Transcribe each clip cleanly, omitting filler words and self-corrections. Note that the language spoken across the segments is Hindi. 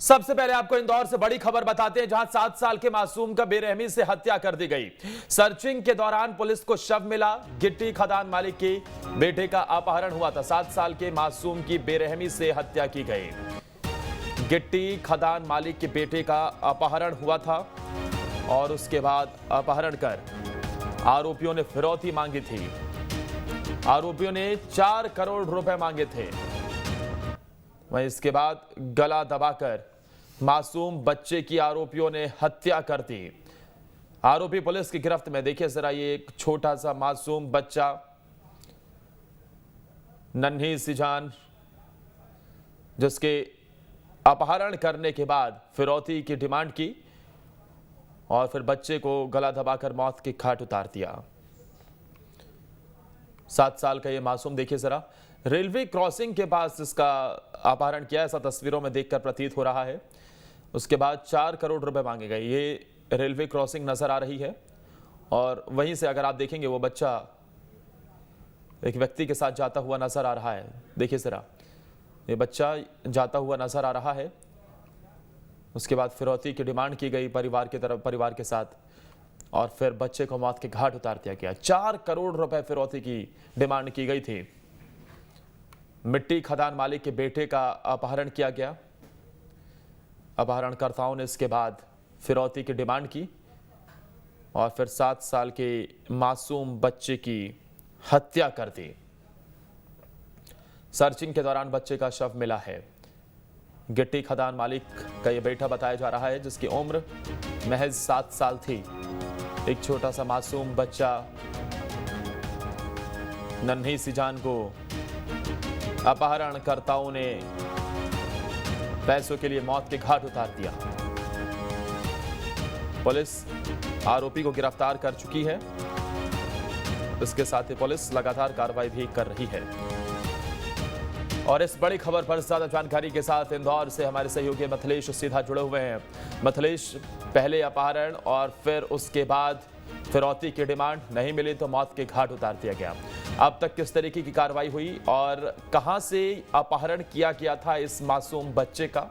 सबसे पहले आपको इंदौर से बड़ी खबर बताते हैं, जहां 7 साल के मासूम का बेरहमी से हत्या कर दी गई। सर्चिंग के दौरान पुलिस को शव मिला। गिट्टी खदान मालिक के बेटे का अपहरण हुआ था। 7 साल के मासूम की बेरहमी से हत्या की गई। गिट्टी खदान मालिक के बेटे का अपहरण हुआ था और उसके बाद अपहरण कर आरोपियों ने फिरौती मांगी थी। आरोपियों ने 4 करोड़ रुपए मांगे थे। वहीं इसके बाद गला दबाकर मासूम बच्चे की आरोपियों ने हत्या कर दी। आरोपी पुलिस की गिरफ्त में। देखिए जरा, ये एक छोटा सा मासूम बच्चा, नन्ही सी जान, जिसके अपहरण करने के बाद फिरौती की डिमांड की और फिर बच्चे को गला दबाकर मौत की घाट उतार दिया। 7 साल का ये मासूम, देखिए जरा, रेलवे क्रॉसिंग के पास इसका अपहरण किया, ऐसा तस्वीरों में देखकर प्रतीत हो रहा है। उसके बाद 4 करोड़ रुपए मांगे गए। ये रेलवे क्रॉसिंग नजर आ रही है और वहीं से अगर आप देखेंगे वो बच्चा एक व्यक्ति के साथ जाता हुआ नजर आ रहा है। देखिए जरा, ये बच्चा जाता हुआ नजर आ रहा है। उसके बाद फिरौती की डिमांड की गई परिवार के साथ और फिर बच्चे को मौत के घाट उतार दिया गया। 4 करोड़ रुपए फिरौती की डिमांड की गई थी। मिट्टी खदान मालिक के बेटे का अपहरण किया गया। अपहरणकर्ताओं ने इसके बाद फिरौती की डिमांड की और फिर 7 साल के मासूम बच्चे की हत्या कर दी। सर्चिंग के दौरान बच्चे का शव मिला है। गिट्टी खदान मालिक का यह बेटा बताया जा रहा है, जिसकी उम्र महज 7 साल थी। एक छोटा सा मासूम बच्चा, नन्ही सी जान को अपहरणकर्ताओं ने पैसों के लिए मौत के घाट उतार दिया। पुलिस आरोपी को गिरफ्तार कर चुकी है। इसके साथ ही पुलिस लगातार कार्रवाई भी कर रही है। और इस बड़ी खबर पर ज्यादा जानकारी के साथ इंदौर से हमारे सहयोगी मिथिलेश सीधा जुड़े हुए हैं। मिथिलेश, पहले अपहरण और फिर उसके बाद फिरौती की डिमांड, नहीं मिली तो मौत के घाट उतार दिया गया। अब तक किस तरीके की कार्रवाई हुई और कहां से अपहरण किया गया था इस मासूम बच्चे का?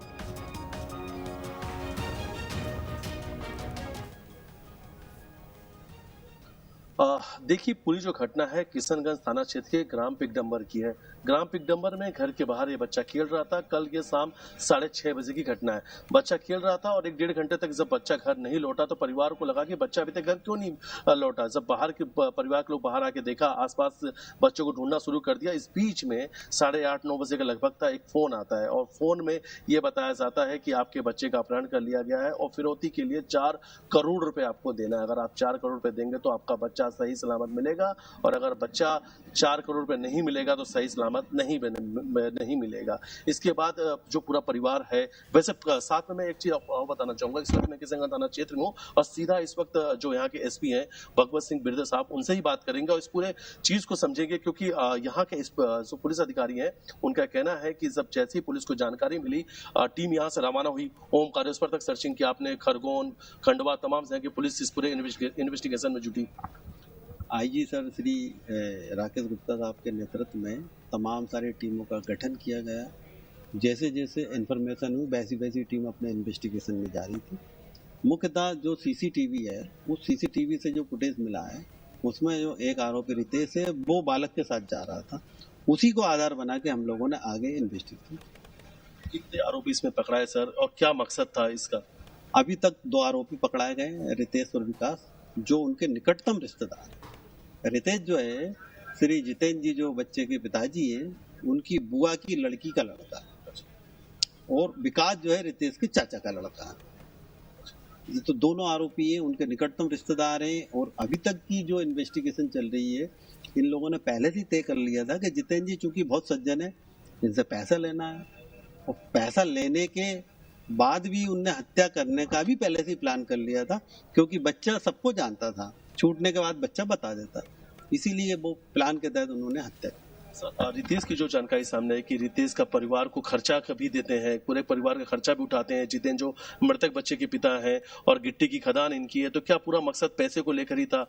देखिए, पूरी जो घटना है किशनगंज थाना क्षेत्र के ग्राम पिगडम्बर की है। ग्राम पिगडम्बर में घर के बाहर ये बच्चा खेल रहा था। कल के शाम 6:30 बजे की घटना है। बच्चा खेल रहा था और 1-1.5 घंटे तक जब बच्चा घर नहीं लौटा तो परिवार को लगा कि बच्चा अभी तक घर क्यों नहीं लौटा। जब बाहर के परिवार के लोग बाहर आके देखा, आसपास बच्चों को ढूंढना शुरू कर दिया। इस बीच में 8:30-9 बजे के लगभग था, एक फोन आता है और फोन में ये बताया जाता है कि आपके बच्चे का अपहरण कर लिया गया है और फिरौती के लिए 4 करोड़ रुपए आपको देना है। अगर आप 4 करोड़ रुपए देंगे तो आपका बच्चा सही सलामत मिलेगा और अगर बच्चा 4 करोड़ रुपए नहीं मिलेगा तो सही सलामत नहीं मिलेगा। इसके बाद जो पूरा परिवार है, वैसे साथ में मैं एक चीज आपको बताना चाहूंगा। इस वक्त मैं किशनगंज थाना क्षेत्र में हूँ और सीधा इस वक्त जो यहाँ के एसपी हैं भगवत सिंह बिरदे साहब, उनसे ही बात करेंगे और इस पूरे चीज को समझेंगे, क्योंकि यहाँ के जो पुलिस अधिकारी हैं उनका कहना है कि जब जैसे ही पुलिस को जानकारी मिली, टीम यहाँ से रवाना हुई। ओमकारेश्वर तक सर्चिंग की आपने, खरगोन, खंडवा, तमाम जगह की पुलिस इस पूरे इन्वेस्टिगेशन में जुटी। आईजी सर श्री राकेश गुप्ता साहब के नेतृत्व में तमाम सारी टीमों का गठन किया गया। जैसे जैसे इन्फॉर्मेशन हुई वैसी वैसी टीम अपने इन्वेस्टिगेशन में जारी थी। मुख्यतः जो सीसीटीवी है, उस सीसीटीवी से जो फुटेज मिला है उसमें जो एक आरोपी रितेश है वो बालक के साथ जा रहा था। उसी को आधार बना के हम लोगों ने आगे इन्वेस्टिगेशन। कितने आरोपी इसमें पकड़ाए सर और क्या मकसद था इसका? अभी तक 2 आरोपी पकड़ाए गए, रितेश और विकास, जो उनके निकटतम रिश्तेदार हैं। रितेश जो है, श्री जितेंद्र जी जो बच्चे के पिताजी हैं, उनकी बुआ की लड़की का लड़का है और विकास जो है रितेश के चाचा का लड़का है। तो दोनों आरोपी हैं, उनके निकटतम रिश्तेदार हैं और अभी तक की जो इन्वेस्टिगेशन चल रही है, इन लोगों ने पहले से तय कर लिया था कि जितेंद्र जी चूंकि बहुत सज्जन है, इनसे पैसा लेना है और पैसा लेने के बाद भी उनने हत्या करने का भी पहले से प्लान कर लिया था, क्योंकि बच्चा सबको जानता था, छूटने के बाद बच्चा बता देता, इसीलिए वो प्लान के तहत उन्होंने हत्या। रितेश की जो जानकारी सामने है कि रितेश का परिवार को खर्चा भी देते हैं, पूरे परिवार का खर्चा भी उठाते हैं। जितेंद्र जो मृतक बच्चे के पिता हैं और गिट्टी की खदान इनकी है, तो क्या पूरा मकसद पैसे को लेकर ही था?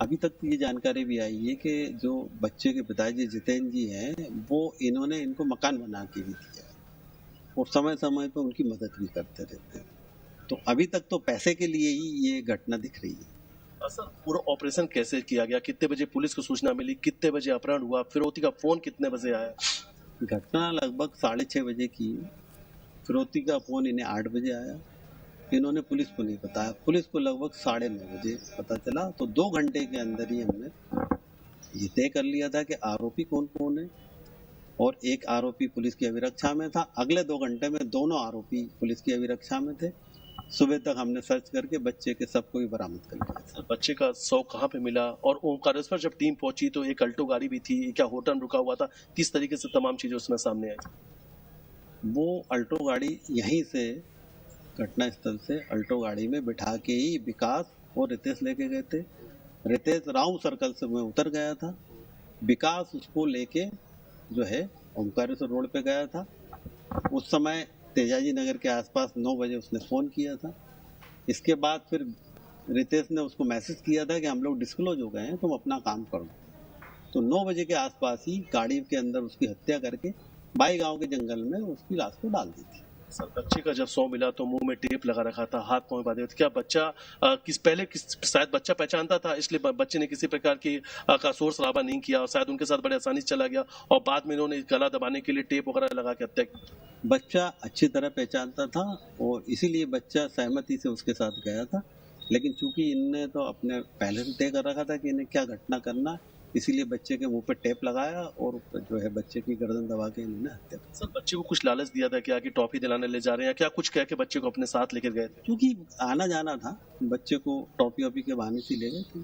अभी तक ये जानकारी भी आई है कि जो बच्चे के पिताजी जितेंद्र जी हैं, वो इन्होंने इनको मकान बना के भी दिया और समय समय पर उनकी मदद भी करते रहते हैं। तो अभी तक तो पैसे के लिए ही ये घटना दिख रही है। सर पूरा ऑपरेशन कैसे किया गया, कितने बजे पुलिस को सूचना मिली, कितने बजे अपहरण हुआ, फिरौती का फोन कितने बजे आया? घटना लगभग 6:30 बजे की है। फिरौती का फोन इन्हें 8 बजे आया। इन्होंने पुलिस को नहीं बताया, पुलिस को लगभग 9:30 बजे पता चला। तो 2 घंटे के अंदर ही हमने ये तय कर लिया था कि आरोपी कौन कौन है, और एक आरोपी पुलिस की अभिरक्षा में था। अगले 2 घंटे में दोनों आरोपी पुलिस की अभिरक्षा में थे। सुबह तक हमने सर्च करके बच्चे के सबको भी बरामद कर लिया। सर बच्चे का शव कहाँ पे मिला, और ओमकारेश्वर जब टीम पहुंची तो एक अल्टो गाड़ी भी थी, क्या होटल रुका हुआ था, किस तरीके से तमाम चीजें उसमें सामने आई? वो अल्टो गाड़ी यहीं से, घटना स्थल से अल्टो गाड़ी में बिठा के ही विकास और रितेश लेके गए थे। रितेश राउंड सर्कल से में उतर गया था, विकास उसको लेके जो है ओमकारेश्वर रोड पे गया था। उस समय तेजाजी नगर के आसपास 9 बजे उसने फ़ोन किया था। इसके बाद फिर रितेश ने उसको मैसेज किया था कि हम लोग डिस्क्लोज हो गए हैं, तुम अपना काम करो। तो 9 बजे के आसपास ही गाड़ी के अंदर उसकी हत्या करके बाई गांव के जंगल में उसकी लाश को डाल दी थी। सर बच्चे का जब शव मिला तो मुंह में टेप लगा रखा था, हाथ पांव बांधे थे, क्या बच्चा शायद बच्चा पहचानता था, इसलिए बच्चे ने किसी प्रकार की का शोर शराबा नहीं किया और शायद उनके साथ बड़े आसानी से चला गया और बाद में इन्होंने गला दबाने के लिए टेप वगैरह लगा के हत्या की? बच्चा अच्छी तरह पहचानता था और इसीलिए बच्चा सहमति से उसके साथ गया था। लेकिन चूंकि इनने तो अपने पहले से तय कर रखा था कि इन्हें क्या घटना करना, इसीलिए बच्चे के मुंह पे टेप लगाया और जो है बच्चे की गर्दन दबा के इन्होंने हत्या कर दी। सर बच्चे को कुछ लालच दिया था क्या कि टॉफी दिलाने ले जा रहे हैं, क्या कुछ कह के बच्चे को अपने साथ लेकर गए थे? क्योंकि आना जाना था, बच्चे को टॉफी वॉफी के बहाने से ले गए थे।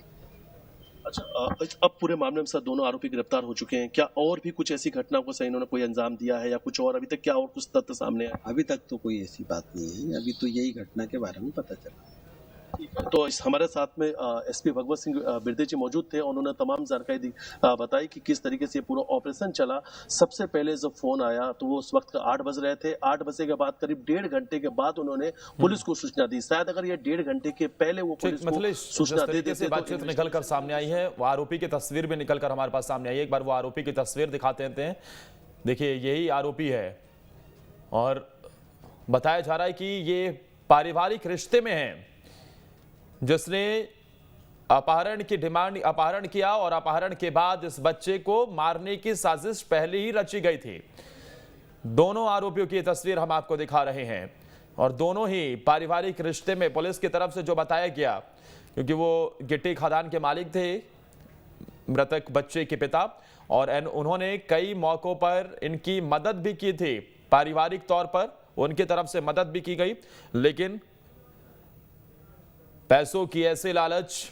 अच्छा अब पूरे मामले में सर दोनों आरोपी गिरफ्तार हो चुके हैं, क्या और भी कुछ ऐसी घटनाओं को सर इन्होंने कोई अंजाम दिया है या कुछ और अभी तक क्या और कुछ तथ्य सामने आए? अभी तक तो कोई ऐसी बात नहीं है, अभी तो यही घटना के बारे में पता चला। तो हमारे साथ में एसपी भगवत सिंह बिरदे जी मौजूद थे, उन्होंने तमाम जानकारी बताई कि किस तरीके से पूरा ऑपरेशन चला। सबसे पहले जब फोन आया तो वो उस वक्त 8 बज रहे थे, 8 बजे के बाद करीब 1.5 घंटे के बाद उन्होंने पुलिस को सूचना दी। शायद अगर ये 1.5 घंटे के पहले वो पुलिस को सूचना दे देते से बातचीत निकल कर सामने आई है, वो आरोपी की तस्वीर भी निकल कर हमारे पास सामने आई है। एक बार वो आरोपी की तस्वीर दिखाते हैं। देखिए यही आरोपी है और बताया जा रहा है कि ये पारिवारिक रिश्ते में है, जिसने अपहरण किया और अपहरण के बाद इस बच्चे को मारने की साजिश पहले ही रची गई थी। दोनों आरोपियों की तस्वीर हम आपको दिखा रहे हैं और दोनों ही पारिवारिक रिश्ते में, पुलिस की तरफ से जो बताया गया, क्योंकि वो गिट्टी खदान के मालिक थे मृतक बच्चे के पिता, और उन्होंने कई मौकों पर इनकी मदद भी की थी, पारिवारिक तौर पर उनकी तरफ से मदद भी की गई। लेकिन पैसों की ऐसे लालच,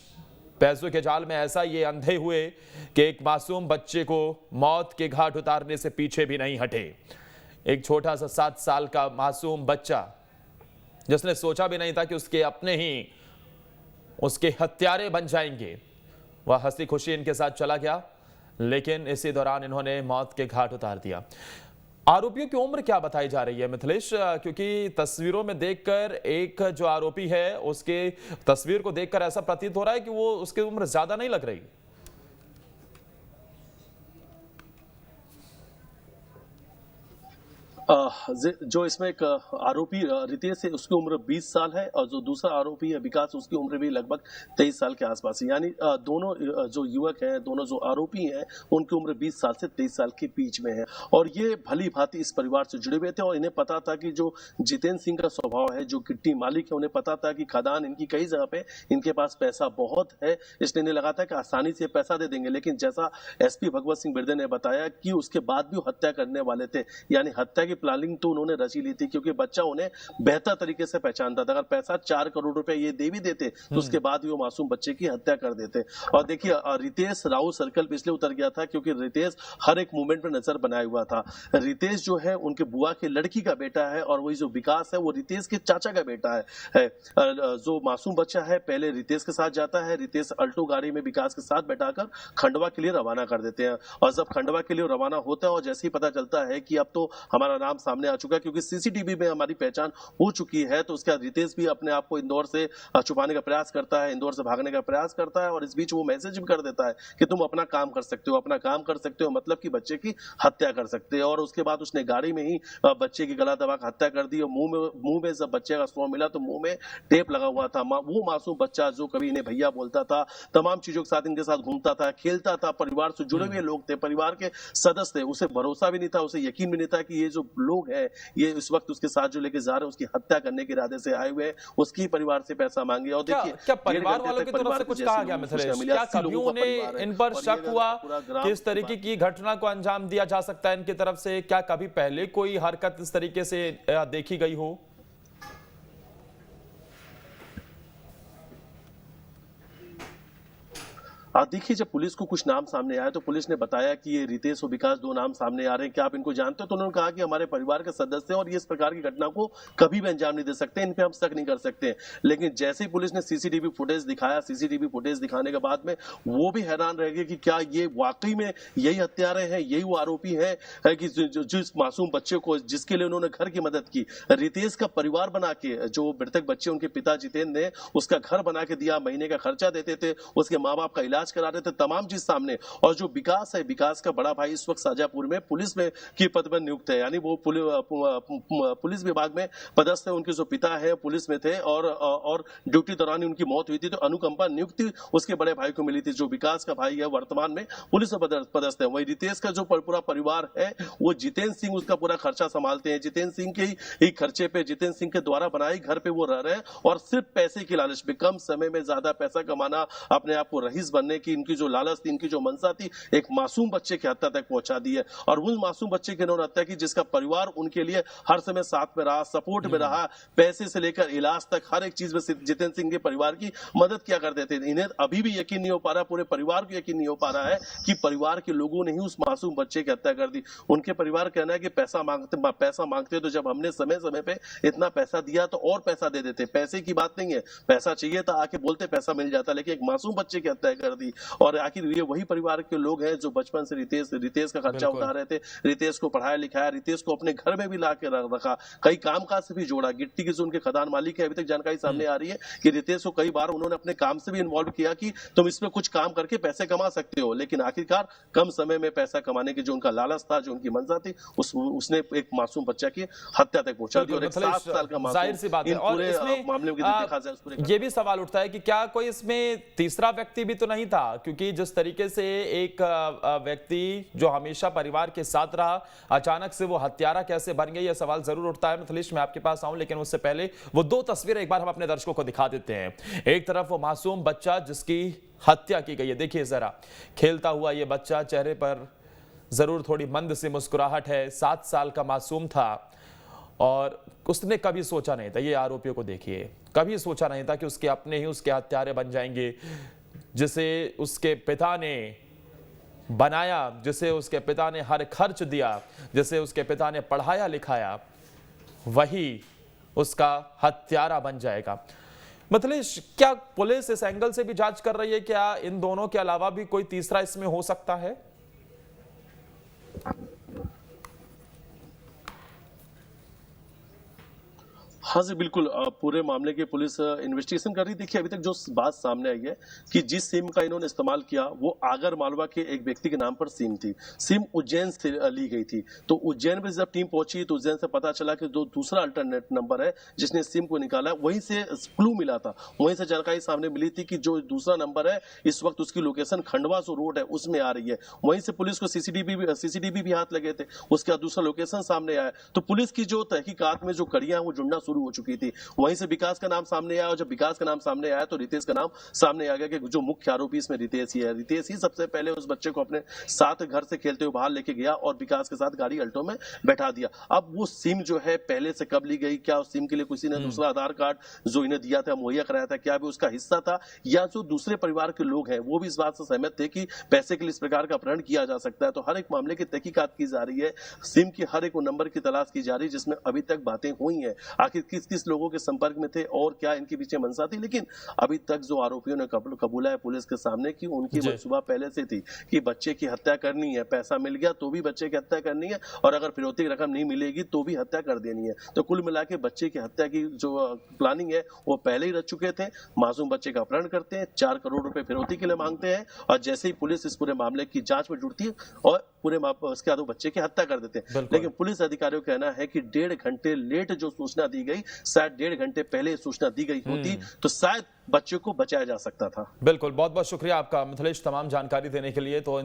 पैसों के जाल में ऐसा ये अंधे हुए कि एक मासूम बच्चे को मौत के घाट उतारने से पीछे भी नहीं हटे। एक छोटा सा 7 साल का मासूम बच्चा जिसने सोचा भी नहीं था कि उसके अपने ही उसके हत्यारे बन जाएंगे, वह हंसी खुशी इनके साथ चला गया, लेकिन इसी दौरान इन्होंने मौत के घाट उतार दिया। आरोपियों की उम्र क्या बताई जा रही है मिथिलेश? क्योंकि तस्वीरों में देखकर एक जो आरोपी है उसके तस्वीर को देखकर ऐसा प्रतीत हो रहा है कि वो उसकी उम्र ज्यादा नहीं लग रही। जो इसमें एक आरोपी रितेश है उसकी उम्र 20 साल है और जो दूसरा आरोपी है विकास उसकी उम्र भी लगभग 23 साल के आसपास है। यानी दोनों जो युवक हैं, दोनों जो आरोपी हैं, उनकी उम्र 20 साल से 23 साल के बीच में है और ये भली भांति इस परिवार से जुड़े हुए थे और इन्हें पता था कि जो जितेंद्र सिंह का स्वभाव है, जो गिट्टी मालिक है, उन्हें पता था कि खदान इनकी कई जगह पे, इनके पास पैसा बहुत है, इसलिए इन्हें लगा था कि आसानी से पैसा दे देंगे। लेकिन जैसा एसपी भगवत सिंह बिरदे ने बताया कि उसके बाद भी वो हत्या करने वाले थे, यानी हत्या की प्लानिंग तो उन्होंने रची ली थी क्योंकि बच्चा उन्हें बेहतर तरीके से पहचानता था। अगर पैसा 4 करोड़ रुपए ये दे भी देते तो उसके बाद भी वो मासूम बच्चे की हत्या कर देते। और देखिए रितेश राउ सर्कल पे इसलिए उतर गया था क्योंकि रितेश हर एक मूवमेंट पर नजर बनाए हुआ था। रितेश जो है उनके बुआ के लड़की का बेटा है और वही जो विकास है वो रितेश के चाचा का बेटा है। जो मासूम बच्चा है पहले रितेश के साथ जाता है, रितेश अल्टो गाड़ी में विकास के साथ बैठाकर खंडवा के लिए रवाना कर देते हैं और जब खंडवा के लिए रवाना होता है और जैसे ही पता चलता है कि अब तो हमारा नाम सामने आ चुका है, क्योंकि सीसीटीवी में हमारी पहचान हो चुकी है। तो उसके बाद रितेश भी अपने आप को इंदौर से छुपाने का प्रयास करता है, इंदौर से भागने का प्रयास करता है, और इस बीच वो मैसेज भी कर देता है कि तुम अपना काम कर सकते हो, अपना काम कर सकते हो, मतलब कि बच्चे की हत्या कर सकते हो। और उसके बाद उसने गाड़ी में ही बच्चे की गला दबा कर हत्या कर दी, और मुंह में जब बच्चे का शव मिला तो मुंह में टेप लगा हुआ था। वो मासूम बच्चा जो कभी इन्हें भैया बोलता था, तमाम चीजों के साथ इनके साथ घूमता था, खेलता था, परिवार से जुड़े हुए लोग थे, परिवार के सदस्य थे, उसे भरोसा भी नहीं था, उसे यकीन भी नहीं था कि ये जो लोग हैं ये इस वक्त उसके साथ जो लेके जा रहे हैं उसकी हत्या करने के इरादे से आए हुए हैं, उसकी परिवार से पैसा मांगे। और देखिए क्या परिवार वालों की तरफ से कुछ कहा गया मिथिलेश? क्या कभी उन्हें इन पर शक हुआ कि इस तरीके की घटना को अंजाम दिया जा सकता है इनकी तरफ से? क्या कभी पहले कोई हरकत इस तरीके से देखी गई हो? देखिए, जब पुलिस को कुछ नाम सामने आया तो पुलिस ने बताया कि ये रितेश और विकास दो नाम सामने आ रहे हैं, क्या आप इनको जानते हो? तो उन्होंने कहा कि हमारे परिवार के सदस्य हैं और ये इस प्रकार की घटना को कभी भी अंजाम नहीं दे सकते, इन पे हम शक नहीं कर सकते। लेकिन जैसे ही पुलिस ने सीसीटीवी फुटेज दिखाया, सीसीटीवी फुटेज दिखाने के बाद में वो भी हैरान रह गए कि क्या ये वाकई में यही हत्यारे हैं, यही वो आरोपी है कि जिस मासूम बच्चे को जिसके लिए उन्होंने घर की मदद की, रितेश का परिवार बना के, जो मृतक बच्चे उनके पिता जितेंद्र ने उसका घर बना के दिया, महीने का खर्चा देते थे, उसके माँ बाप का इलाज करा रहे थे, तमाम चीज सामने। और जो विकास है, विकास का बड़ा भाई इस वक्त शाजापुर में पुलिस में की पद पर नियुक्त है, यानी वो पुलिस विभाग में पदस्थ है। उनके जो पिता है पुलिस में थे और ड्यूटी दौरान उनकी मौत हुई थी, तो अनुकंपा नियुक्ति उसके बड़े भाई को मिली थी। जो विकास का भाई है वर्तमान में पुलिस में पदस्थ है। वही रितेश का जो पूरा परिवार है वो जितेंद्र सिंह उसका पूरा खर्चा संभालते हैं। जितेंद्र सिंह के ही खर्चे पे, जितेंद्र सिंह के द्वारा बनाए घर पे वो रह रहे हैं, और सिर्फ पैसे की लालच में, कम समय में ज्यादा पैसा कमाना, अपने आप को रईस बनने की इनकी जो लालच थी, इनकी जो मंशा थी, एक मासूम बच्चे की हत्या तक पहुंचा दी है। और उस मासूम बच्चे की इन्होंने हत्या की जिसका परिवार उनके लिए हर समय साथ में रहा, सपोर्ट में रहा, पैसे से लेकर इलाज तक हर एक चीज में जितेंद्र सिंह के परिवार की मदद किया करते थे। इन्हें अभी भी यकीन नहीं हो पा रहा, पूरे परिवार को यकीन नहीं हो पा रहा है कि परिवार के लोगों ने ही उस मासूम बच्चे की हत्या कर दी। उनके परिवार कहना है कि पैसा मांगते तो जब हमने समय समय पे इतना पैसा दिया तो और पैसा दे देते। पैसे की बात नहीं है, पैसा चाहिए था आके बोलते पैसा मिल जाता, लेकिन एक मासूम बच्चे की हत्या कर दी। और आखिर ये वही परिवार के लोग हैं जो बचपन से रितेश का खर्चा उठा रहे थे, रितेश को पढ़ाया लिखाया, रितेश को अपने घर में भी ला के रखा, कई कामकाज से भी जोड़ा। गिट्टी के जो उनके खदान मालिक है, अभी तक जानकारी सामने आ रही है कि रितेश को कई बार उन्होंने अपने काम से भी इन्वॉल्व किया कि तुम इसमें कुछ काम करके पैसे कमा सकते हो, लेकिन आखिरकार कम समय में पैसा कमाने की जो उनका लालच था, जो उनकी मंशा थी, उसने एक मासूम बच्चा की हत्या तक पहुंचा दी। और एक 7 साल का मासूम, जाहिर सी बात है। और इसमें मामले में देखा जाए ये भी सवाल उठता है कि क्या कोई इसमें तीसरा व्यक्ति भी तो नहीं था? क्योंकि जिस तरीके से एक व्यक्ति जो हमेशा परिवार के साथ रहा, अचानक से वो हत्यारा कैसे बन गया, यह सवाल जरूर उठता है। मिथिलेश, मैं आपके पास आऊं, लेकिन उससे पहले वो दो तस्वीरें एक बार हम अपने दर्शकों को दिखा देते हैं। एक तरफ वो मासूम बच्चा जिसकी हत्या की गई है, देखिए जरा, खेलता हुआ ये बच्चा, चेहरे पर जरूर थोड़ी मंद सी मुस्कुराहट है, 7 साल का मासूम था। और उसने कभी सोचा नहीं था, ये आरोपियों को देखिए, कभी सोचा नहीं था कि उसके अपने ही उसके हत्यारे बन जाएंगे। जिसे उसके पिता ने बनाया, जिसे उसके पिता ने हर खर्च दिया, जिसे उसके पिता ने पढ़ाया लिखाया, वही उसका हत्यारा बन जाएगा। मिथिलेश, क्या पुलिस इस एंगल से भी जांच कर रही है? क्या इन दोनों के अलावा भी कोई तीसरा इसमें हो सकता है? हाँ जी, बिल्कुल। पूरे मामले की पुलिस इन्वेस्टिगेशन कर रही। देखिए, अभी तक जो बात सामने आई है कि जिस सिम का इन्होंने इस्तेमाल किया वो आगर मालवा के एक व्यक्ति के नाम पर सिम थी। सिम उज्जैन से ली गई थी। तो उज्जैन में जब टीम पहुंची तो उज्जैन से पता चला कि जो दूसरा अल्टरनेट नंबर है जिसने सिम को निकाला, वहीं से क्लू मिला था, वहीं से जानकारी सामने मिली थी कि जो दूसरा नंबर है इस वक्त उसकी लोकेशन खंडवा जो रोड है उसमें आ रही है। वहीं से पुलिस को सीसीटीवी भी हाथ लगे थे, उसके बाद दूसरा लोकेशन सामने आया। तो पुलिस की जो तहकीकात में जो कड़ियां वो जुड़ना शुरू हो चुकी थी। वहीं से विकास का नाम सामने आया, और जब विकास का नाम सामने आया तो रितेश का नाम सामने आ गया कि जो मुख्य आरोपी इसमें रितेश ही है। रितेश ही सबसे पहले उस बच्चे को अपने साथ घर से खेलते हुए बाहर लेके गया और विकास के साथ गाड़ी अल्टो में बैठा दिया। अब वो सिम जो है पहले से कब ली गई, क्या उस सिम के लिए किसी ने दूसरा आधार कार्ड जो इन्हें दिया था, मुहैया कराया था, क्या भी उसका हिस्सा था, या जो दूसरे परिवार के लोग हैं वो भी इस बात से सहमत थे कि पैसे के लिए इस प्रकार का अपहरण किया जा सकता है। तो हर एक मामले की तहकीकात की जा रही है, सिम की हर एक नंबर की तलाश की जा रही है जिसमें अभी तक बातें हुई हैं। आखिर किस किस लोगों के संपर्क में थे और क्या इनके पीछे मंशा थी। लेकिन अभी तक जो आरोपियों ने कबूला है पुलिस के सामने कि उनकी जी। मंसूबा पहले से थी कि बच्चे की हत्या करनी है, पैसा मिल गया तो भी बच्चे की हत्या करनी है और अगर फिरौती की रकम नहीं मिलेगी तो भी हत्या कर देनी है। तो कुल मिला के बच्चे की हत्या की जो प्लानिंग है वो पहले ही रच चुके थे। मासूम बच्चे का अपहरण करते हैं, 4 करोड़ रुपए फिरौती के लिए मांगते हैं और जैसे ही पुलिस इस पूरे मामले की जांच में जुड़ती है और पूरे उसके बाद वो बच्चे की हत्या कर देते हैं। बिल्कुल। लेकिन पुलिस अधिकारियों का कहना है कि 1.5 घंटे लेट जो सूचना दी गई, शायद 1.5 घंटे पहले सूचना दी गई होती तो शायद बच्चे को बचाया जा सकता था। बिल्कुल, बहुत बहुत शुक्रिया आपका मिथिलेश तमाम जानकारी देने के लिए। तो